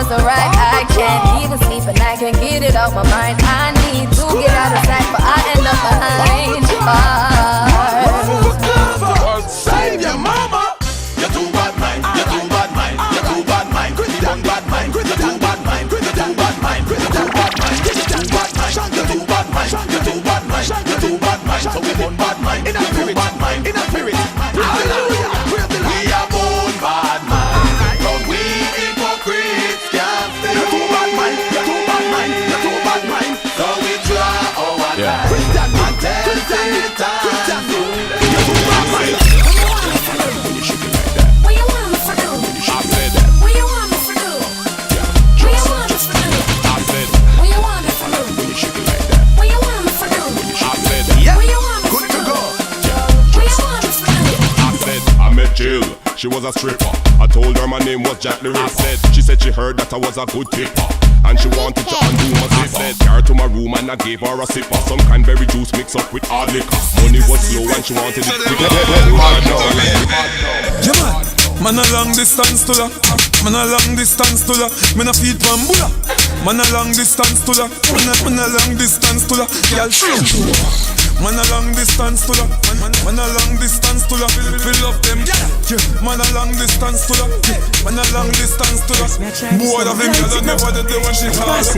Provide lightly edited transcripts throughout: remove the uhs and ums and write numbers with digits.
so right. I can't even sleep and I can't get it out my mind. I need to get out of sight, but I end up behind bars. Save your mama. You're too bad mind. You're too bad mind. You're too bad mind. You're too bad mind. You're too bad mind. You're too bad mind. You're too bad mind. You're too bad mind. You're too bad mind. You're too bad mind. You're too bad mind. So we born bad mind. In a spirit, bad mind. In a spirit. Hallelujah. We are born bad mind. But we hypocrites can't stay. You're too bad mind. You're too bad mind. You're too bad mind. So we try our best. And tell Satan. You're too bad mind. What you want me to do? I said that. What you want me to do? What you want me to do? I said What you want me to do? when you shake it like that. What you want me to do? I said that. What you want me to do? What you want me to do? I said I met Jill. She was a stripper. I told her my name was Jack the Ripper. She said she heard that I was a good tipper, and she wanted to undo my zipper. I said her to my room and I gave her a sipper. Some cranberry juice mixed up with hard liquor. Money was slow and she wanted it quick. Yeah, man a long distance to la. Man a long distance to la. Man a feed bambula. Man a long distance to la. Man a long distance to la. Y'all shoot. Man a long distance to la. Man a long distance to la. Fill up them. Man a long distance to la. Man a long distance to la. Boy of him, y'all never did the one she calls.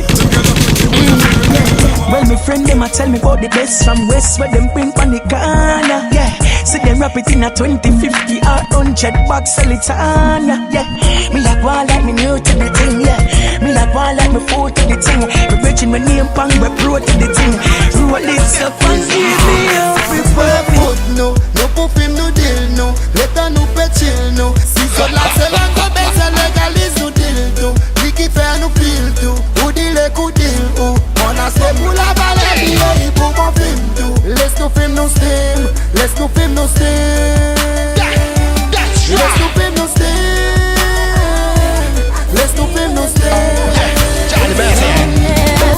Well, my friend them a tell me about the best from West where them bring on the corner. Yeah, see them rap it in a 20, 50 or 100 bucks sell it on. Yeah, me like one like me new to the thing. Yeah, me like one like me food to the thing. Me bridging my name pang we pro to the thing. Roll it up and easy up. No puff him no deal no. Let her no pet chill no. Si son la se la cabeza legalize no deal no. Licky faire no feel to. Ou dile coup deal ou. On a se pour la valerie et pour mon film tout. Laisse no film no steam. Laisse no film no steam. Laisse no film no steam. Laisse no film no steam.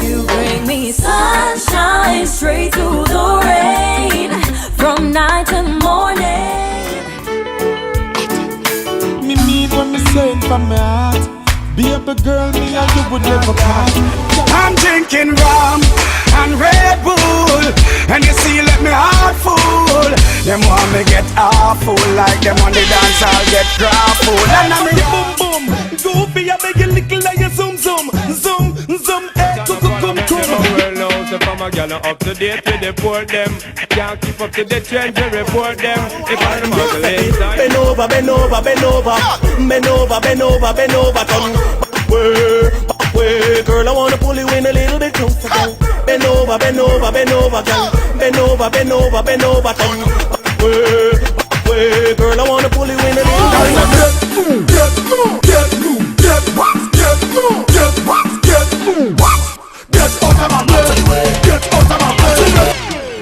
You bring me sunshine straight through the rain, from night to morning. Me mean what me saying from my heart. Be up a girl, me and you would never part. I'm drinking rum and Red Bull, and you see, let me heart full. Them want me get awful, like them on the dance, I'll get grappled. And I'm boom boom, goofy, I beg you little like a zoom zoom, zoom zoom, come. Well knows if I'm a gal up to date with the port them. Can't keep up to the trend to report them. If I'm a muggle inside. Bend over, bend over, bend over, bend over, bend over, bend over, turn backward, girl, I wanna pull you in a little bit closer, girl. Bend over, bend over, bend over, girl. Bend over, bend over, bend over, turn backward, girl, I wanna pull you in a little bit closer.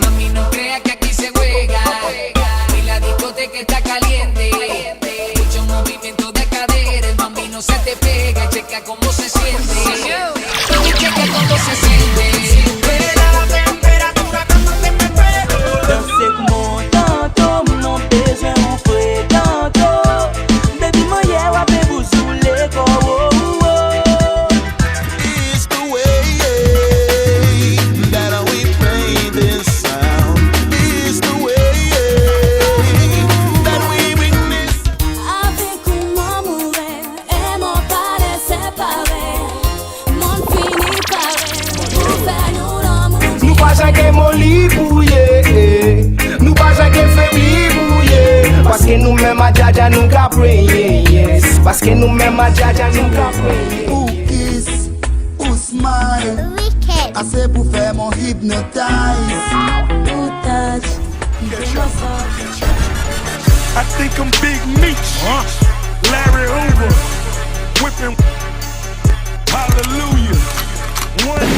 Mami, no crea que aquí se juega y la discoteca está caliente. Mucho movimiento de cadera, el bambino se te pega. Checa cómo se siente. Mami, checa cómo se siente. Supera la temperatura cuando te me pego. Danser como tanto, mon besoin mon frère tanto. Baby, moi yeah, wa pe boussoule ko. It's the way that we play this sound. It's the way that we bring this. Avec un amour et mon palais séparé, mon fini paré, pour faire nous l'amour. Nous pas jamais molli bouillé, nous pas jamais faibli bouillé. Parce que nous mêmes à Jaja nous qu'a prié, yes. Parce que nous mêmes à Jaja nous qu'a prié. Who kiss, who smile. Wicked. I say pour faire mon hypnotize. Who touch? I think I'm Big Meech, Larry Hoover, whipping, hallelujah. One